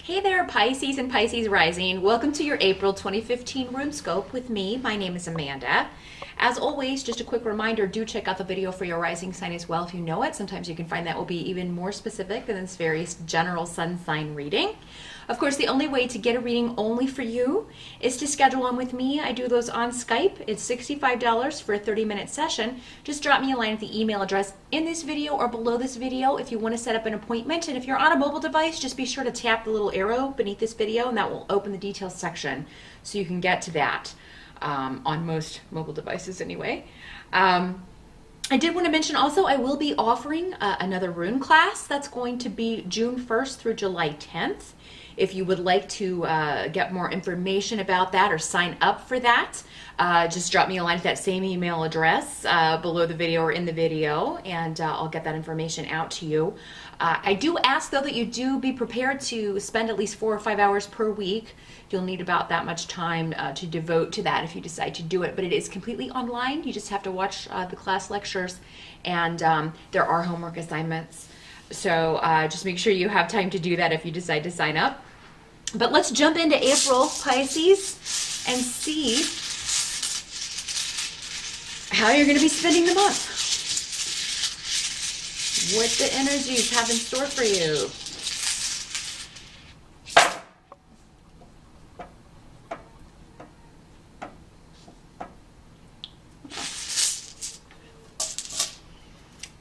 Hey there, Pisces and Pisces rising. Welcome to your April 2015 Runescope with me. My name is Amanda. As always, just a quick reminder, do check out the video for your rising sign as well if you know it. Sometimes you can find that will be even more specific than this very general sun sign reading. Of course, the only way to get a reading only for you is to schedule one with me. I do those on Skype. It's $65 for a 30-minute session. Just drop me a line at the email address in this video or below this video if you want to set up an appointment. And if you're on a mobile device, just be sure to tap the little arrow beneath this video and that will open the details section so you can get to that on most mobile devices anyway. I did want to mention also I will be offering another rune class that's going to be June 1st through July 10th. If you would like to get more information about that or sign up for that, just drop me a line at that same email address below the video or in the video, and I'll get that information out to you. I do ask, though, that you do be prepared to spend at least 4 or 5 hours per week. You'll need about that much time to devote to that if you decide to do it, but it is completely online. You just have to watch the class lectures, and there are homework assignments. So just make sure you have time to do that if you decide to sign up. But let's jump into April, Pisces, and see how you're going to be spending the month. What the energies have in store for you.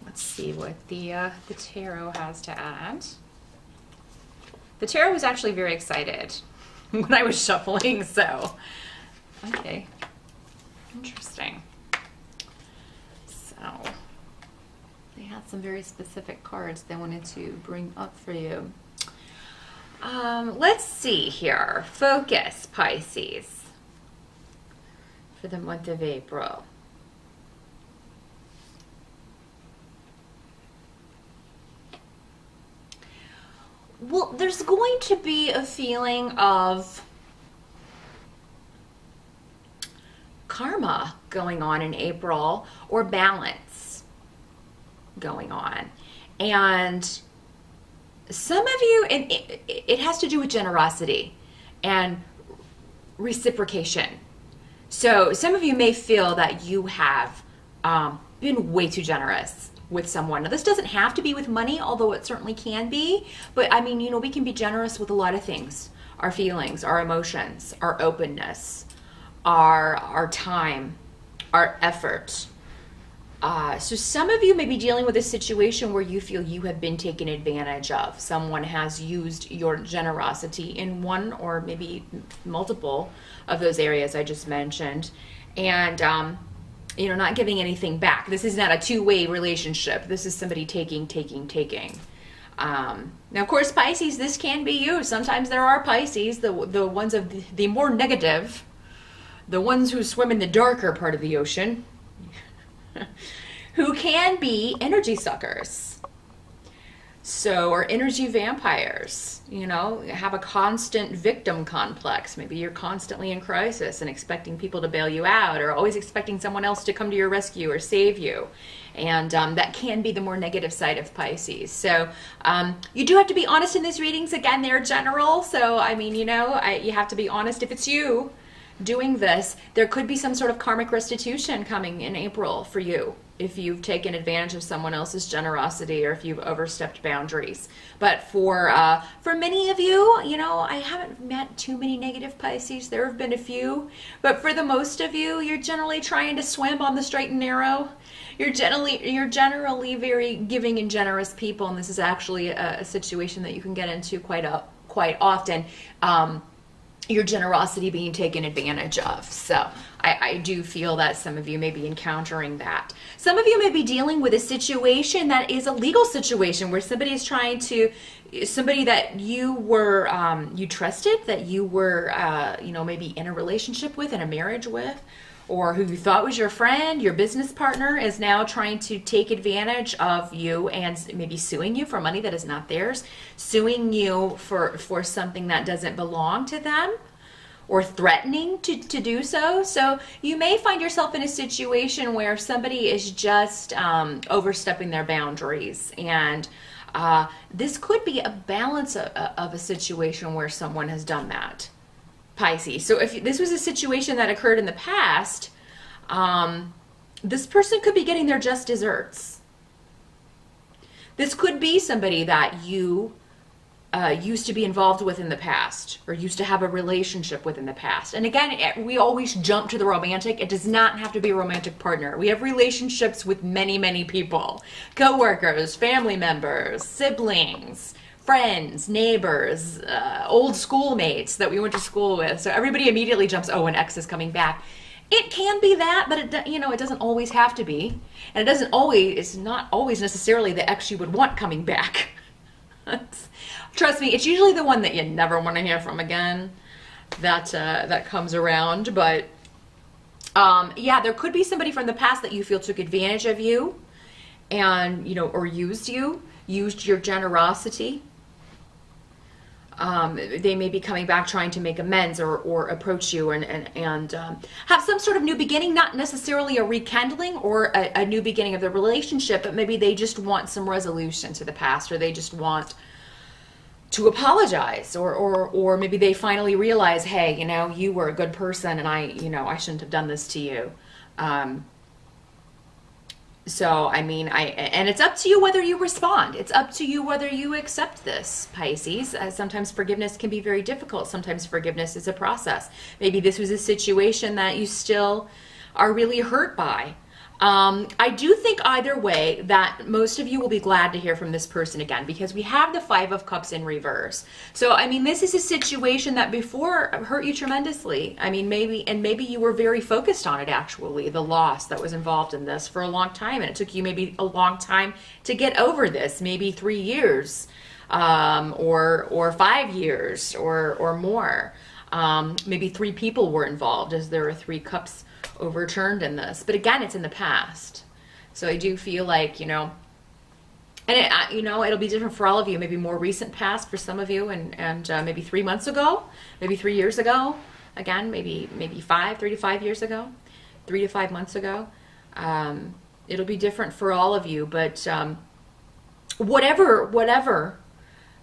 Let's see what the tarot has to add. The tarot was actually very excited when I was shuffling, so okay, interesting. So they had some very specific cards they wanted to bring up for you. Let's see here. Focus, Pisces, for the month of April. Well, there's going to be a feeling of karma going on in April, or balance going on. And some of you, it has to do with generosity and reciprocation. So some of you may feel that you have been way too generous with someone. Now, this doesn't have to be with money, although it certainly can be. But I mean, you know, we can be generous with a lot of things. Our feelings, our emotions, our openness, our time, our effort. So some of you may be dealing with a situation where you feel you have been taken advantage of. Someone has used your generosity in one or maybe multiple of those areas I just mentioned. And you know, not giving anything back. This is not a two-way relationship. This is somebody taking. Now, of course, Pisces, this can be you. Sometimes there are Pisces, the ones of the more negative, the ones who swim in the darker part of the ocean, who can be energy suckers. So, or energy vampires, you know, have a constant victim complex. Maybe you're constantly in crisis and expecting people to bail you out, or always expecting someone else to come to your rescue or save you. And that can be the more negative side of Pisces. So you do have to be honest in these readings. Again, they're general. So, I mean, you know, you have to be honest. If it's you doing this, there could be some sort of karmic restitution coming in April for you if you've taken advantage of someone else's generosity or if you've overstepped boundaries. But for many of you, you know, I haven't met too many negative Pisces. There have been a few, but for the most of you, you're generally trying to swim on the straight and narrow. You're generally very giving and generous people, and this is actually a situation that you can get into quite often. Your generosity being taken advantage of. So I do feel that some of you may be encountering that. Some of you may be dealing with a situation that is a legal situation where somebody is trying to, somebody that you were, you trusted, that you were, you know, maybe in a relationship with, in a marriage with, or who you thought was your friend, your business partner, is now trying to take advantage of you and maybe suing you for money that is not theirs, suing you for something that doesn't belong to them, or threatening to do so. So you may find yourself in a situation where somebody is just overstepping their boundaries and This could be a balance of a situation where someone has done that, Pisces. So if this was a situation that occurred in the past, this person could be getting their just desserts. This could be somebody that you used to be involved with in the past, or used to have a relationship with in the past. And again, we always jump to the romantic. It does not have to be a romantic partner. We have relationships with many, many people. Coworkers, family members, siblings, friends, neighbors, old schoolmates that we went to school with. So everybody immediately jumps, oh, an ex is coming back. It can be that, but it doesn't always have to be. And it's not always necessarily the ex you would want coming back. Trust me, it's usually the one that you never want to hear from again that comes around. But yeah, there could be somebody from the past that you feel took advantage of you, and or used your generosity. They may be coming back trying to make amends, or approach you and have some sort of new beginning, not necessarily a rekindling or a new beginning of the relationship, but maybe they just want some resolution to the past, or they just want to apologize, or maybe they finally realize, hey, you were a good person, and I shouldn't have done this to you. So, and it's up to you whether you respond. It's up to you whether you accept this, Pisces. Sometimes forgiveness can be very difficult. Sometimes forgiveness is a process. Maybe this was a situation that you still are really hurt by. I do think either way that most of you will be glad to hear from this person again, because we have the Five of Cups in reverse. So, this is a situation that before hurt you tremendously. Maybe you were very focused on it, actually, the loss that was involved in this for a long time. And it took you maybe a long time to get over this, maybe 3 years, or 5 years or more. Maybe 3 people were involved, as there are 3 cups overturned in this. But again, it's in the past. So I do feel like, and it'll be different for all of you. Maybe more recent past for some of you, and maybe 3 months ago, maybe 3 years ago. Again, maybe 3 to 5 years ago, 3 to 5 months ago. It'll be different for all of you. But whatever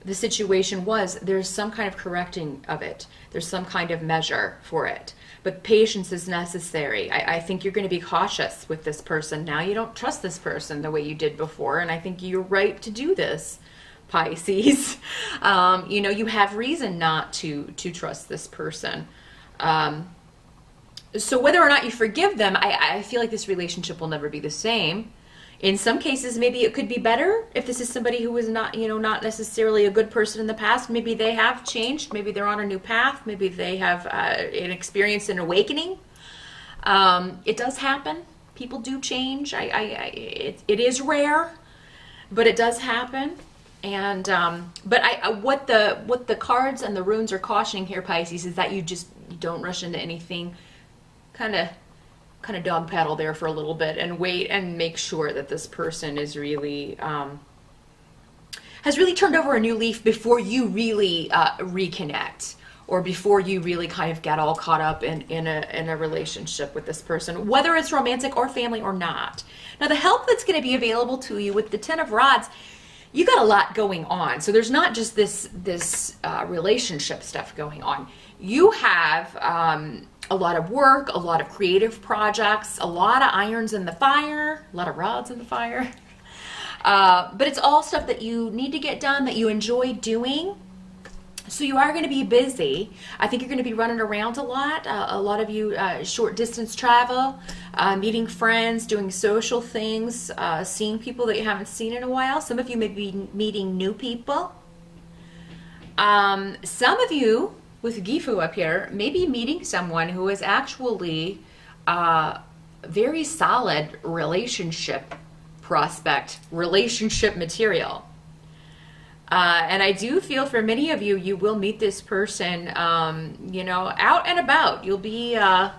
the situation was, there's some kind of correcting of it. There's some kind of measure for it. But patience is necessary. I think you're going to be cautious with this person. Now you don't trust this person the way you did before, and I think you're right to do this, Pisces. You have reason not to trust this person. So whether or not you forgive them, I feel like this relationship will never be the same. In some cases, maybe it could be better if this is somebody who was not necessarily a good person in the past. Maybe they have changed. Maybe they're on a new path. Maybe they have experienced an awakening. It does happen. People do change. It is rare, but it does happen. And what the cards and the runes are cautioning here, Pisces, is that you don't rush into anything. Kind of dog paddle there for a little bit and wait and make sure that this person is really has really turned over a new leaf before you really reconnect, or before you really kind of get all caught up in a relationship with this person, whether it's romantic or family or not. Now, the help that's going to be available to you with the Ten of Rods, you got a lot going on. So there's not just this relationship stuff going on. You have a lot of work, a lot of creative projects, a lot of irons in the fire, a lot of rods in the fire. But it's all stuff that you need to get done, that you enjoy doing. So you are going to be busy. I think you're going to be running around a lot of you short distance travel, meeting friends, doing social things, seeing people that you haven't seen in a while. Some of you may be meeting new people. Some of you, with Gifu up here, maybe meeting someone who is actually very solid relationship prospect, relationship material. And I do feel for many of you, you will meet this person, out and about. You'll be, I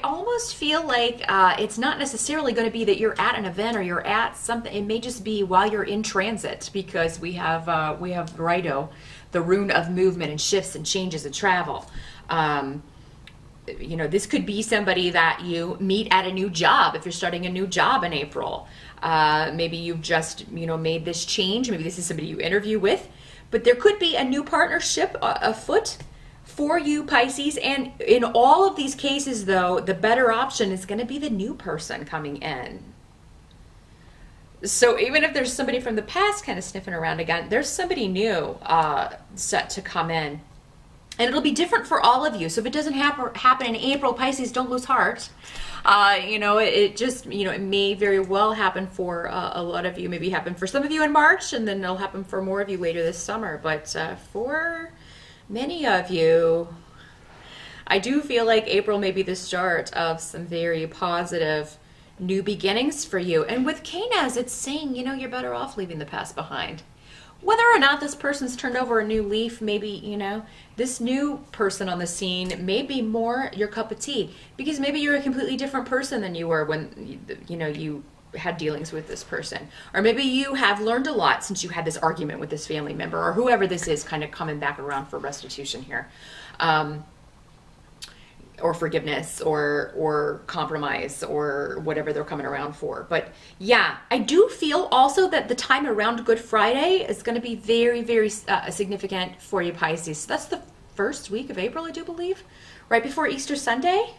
almost feel like it's not necessarily going to be that you're at an event or you're at something. It may just be while you're in transit, because we have Rido, the rune of movement and shifts and changes and travel. This could be somebody that you meet at a new job, if you're starting a new job in April. Maybe you've just, made this change. Maybe this is somebody you interview with. But there could be a new partnership afoot for you, Pisces. And in all of these cases, though, the better option is going to be the new person coming in. So even if there's somebody from the past kind of sniffing around again, there's somebody new set to come in. And it'll be different for all of you. So if it doesn't happen in April, Pisces, don't lose heart. It just, it may very well happen for a lot of you. Maybe happen for some of you in March, and then it'll happen for more of you later this summer. But for many of you, I do feel like April may be the start of some very positive new beginnings for you. And with Canas, it's saying, you're better off leaving the past behind. Whether or not this person's turned over a new leaf, maybe, this new person on the scene may be more your cup of tea, because maybe you're a completely different person than you were when, you had dealings with this person. Or maybe you have learned a lot since you had this argument with this family member, or whoever this is kind of coming back around for restitution here. Or forgiveness, or compromise, or whatever they're coming around for. But yeah, I do feel also that the time around Good Friday is going to be very, very significant for you, Pisces. So that's the first week of April, I do believe, right before Easter Sunday.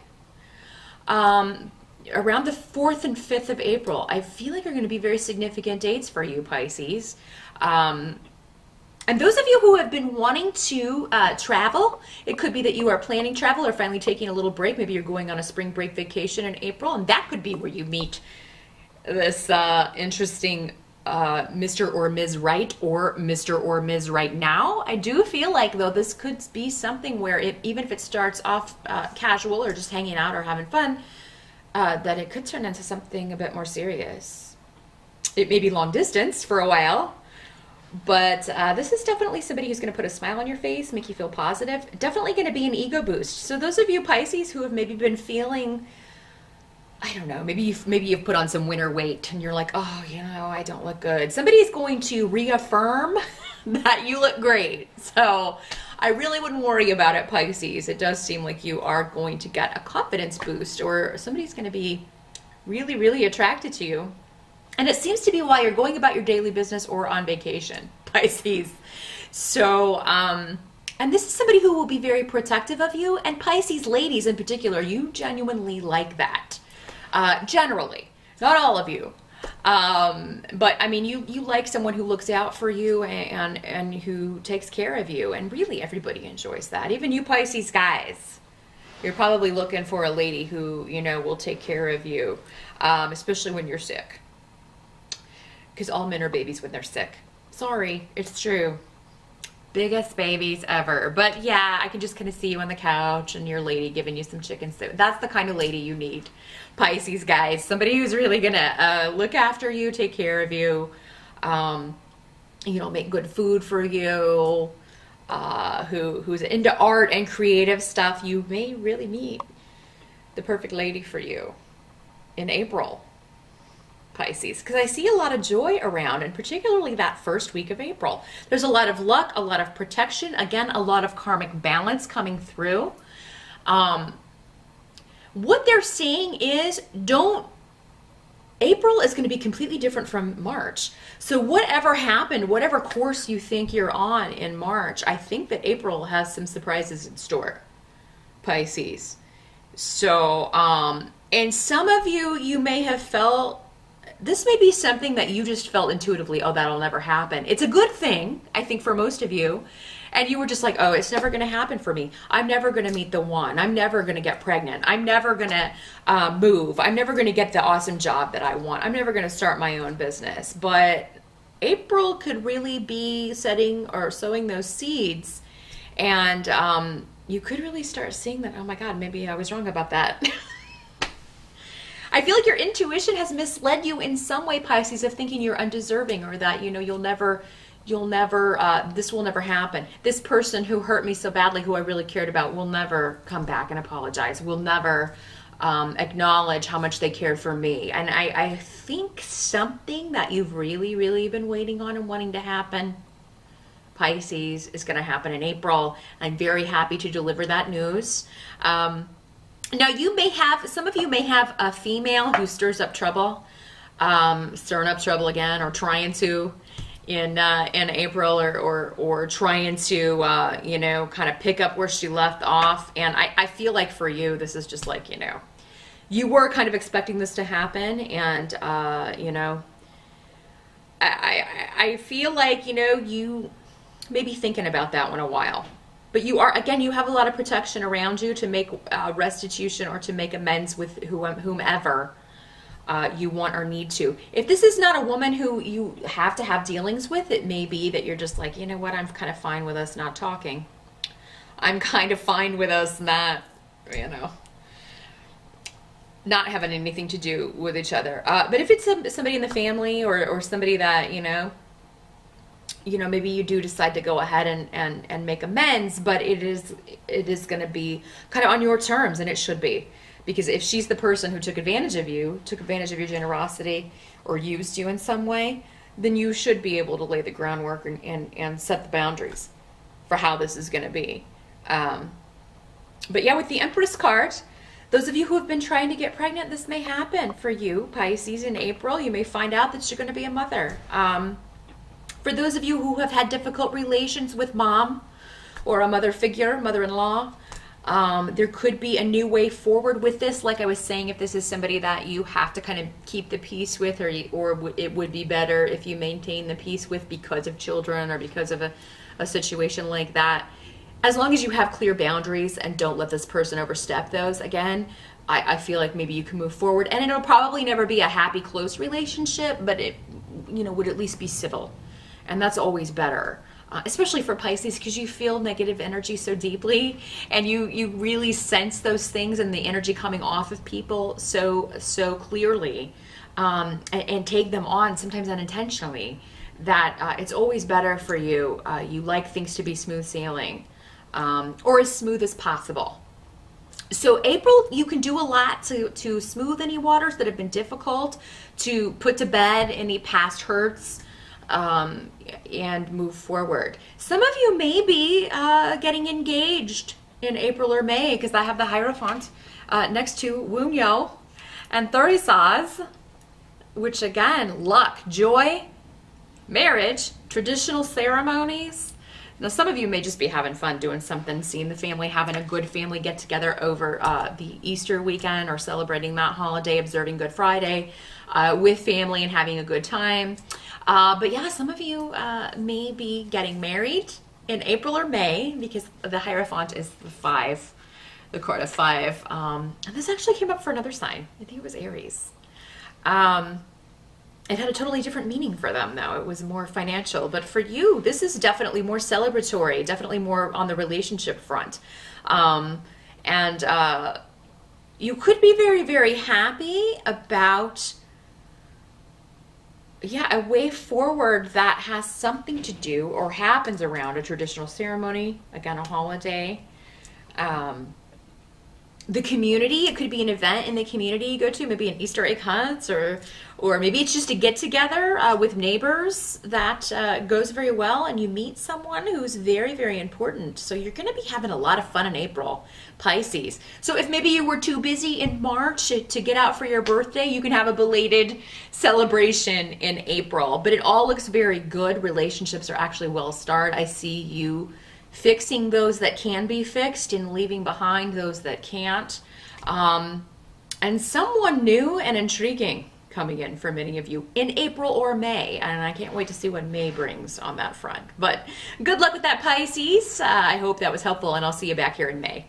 Around the 4th and 5th of April, I feel like are going to be very significant dates for you, Pisces. And those of you who have been wanting to travel, it could be that you are planning travel or finally taking a little break. Maybe you're going on a spring break vacation in April, and that could be where you meet this interesting Mr. or Ms. Right, or Mr. or Ms. Right now. I do feel like, though, this could be something where even if it starts off casual or just hanging out or having fun, that it could turn into something a bit more serious. It may be long distance for a while. But this is definitely somebody who's going to put a smile on your face, make you feel positive. Definitely going to be an ego boost. So those of you Pisces who have maybe been feeling, I don't know, maybe you've put on some winter weight and you're like, oh, I don't look good. Somebody's going to reaffirm that you look great. So I really wouldn't worry about it, Pisces. It does seem like you are going to get a confidence boost, or somebody's going to be really, really attracted to you. And it seems to be while you're going about your daily business or on vacation, Pisces. So, and this is somebody who will be very protective of you. And Pisces ladies in particular, you genuinely like that. Generally, not all of you. But I mean, you like someone who looks out for you and who takes care of you. And really everybody enjoys that. Even you Pisces guys. You're probably looking for a lady who, will take care of you, especially when you're sick. Because all men are babies when they're sick. Sorry, it's true. Biggest babies ever. But yeah, I can just kind of see you on the couch and your lady giving you some chicken soup. That's the kind of lady you need, Pisces guys. Somebody who's really going to look after you, take care of you, make good food for you, who's into art and creative stuff. You may really meet the perfect lady for you in April, Pisces, because I see a lot of joy around, and particularly that first week of April. There's a lot of luck, a lot of protection, again, a lot of karmic balance coming through. What they're saying is April is going to be completely different from March. So whatever happened, whatever course you think you're on in March, I think that April has some surprises in store, Pisces. So, and some of you may have felt, this may be something that you just felt intuitively, oh, that'll never happen. It's a good thing, I think, for most of you. And you were just like, oh, it's never going to happen for me. I'm never going to meet the one. I'm never going to get pregnant. I'm never going to move. I'm never going to get the awesome job that I want. I'm never going to start my own business. But April could really be setting or sowing those seeds. And you could really start seeing that, oh my God, maybe I was wrong about that. I feel like your intuition has misled you in some way, Pisces, of thinking you're undeserving, or that, this will never happen. This person who hurt me so badly, who I really cared about, will never come back and apologize, will never acknowledge how much they cared for me. And I think something that you've really, really been waiting on and wanting to happen, Pisces, is going to happen in April. I'm very happy to deliver that news. Now, some of you may have a female who stirs up trouble. stirring up trouble again, or trying to in April, or trying to you know, kind of pick up where she left off. And I feel like for you, this is just like, you know, you were kind of expecting this to happen, and you know, I feel like, you know, you may be thinking about that one a while. But you are, again, you have a lot of protection around you to make restitution or to make amends with whomever you want or need to. If this is not a woman who you have to have dealings with, it may be that you're just like, you know what, I'm kind of fine with us not talking. I'm kind of fine with us not, you know, not having anything to do with each other. But if it's somebody in the family, or somebody that, you know, maybe you do decide to go ahead and make amends, but it is going to be kind of on your terms, and it should be. Because if she's the person who took advantage of you, took advantage of your generosity, or used you in some way, then you should be able to lay the groundwork and set the boundaries for how this is going to be. But yeah, with the Empress card, those of you who have been trying to get pregnant, this may happen for you, Pisces, in April. You may find out that you're going to be a mother. For those of you who have had difficult relations with mom or a mother figure, mother-in-law, there could be a new way forward with this. Like I was saying, if this is somebody that you have to kind of keep the peace with, or it would be better if you maintain the peace with because of children or because of a situation like that. As long as you have clear boundaries and don't let this person overstep those, again, I feel like maybe you can move forward. And it'll probably never be a happy, close relationship, but it, you know, would at least be civil. And that's always better, especially for Pisces, because you feel negative energy so deeply, and you really sense those things and the energy coming off of people so clearly, and take them on, sometimes unintentionally, that it's always better for you. You like things to be smooth sailing, or as smooth as possible. So April, you can do a lot to smooth any waters that have been difficult, to put to bed any past hurts, and move forward. Some of you may be getting engaged in April or May, because I have the Hierophant next to Rune and Thorisaz, which again, luck, joy, marriage, traditional ceremonies. Now, some of you may just be having fun doing something, seeing the family, having a good family get together over the Easter weekend, or celebrating that holiday, observing Good Friday with family and having a good time. But yeah, some of you may be getting married in April or May, because the Hierophant is the card of 5. And this actually came up for another sign. I think it was Aries. It had a totally different meaning for them, though. It was more financial. But for you, this is definitely more celebratory, definitely more on the relationship front. And you could be very, very happy about, yeah, a way forward that has something to do or happens around a traditional ceremony, again, a holiday. The community, it could be an event in the community you go to, maybe an Easter egg hunt, or maybe it's just a get together with neighbors that goes very well, and you meet someone who's very, very important. So you're going to be having a lot of fun in April, Pisces. So if maybe you were too busy in March to get out for your birthday, you can have a belated celebration in April. But it all looks very good. Relationships are actually well started. I see you fixing those that can be fixed and leaving behind those that can't. And someone new and intriguing coming in for many of you in April or May. And I can't wait to see what May brings on that front. But good luck with that, Pisces. I hope that was helpful, and I'll see you back here in May.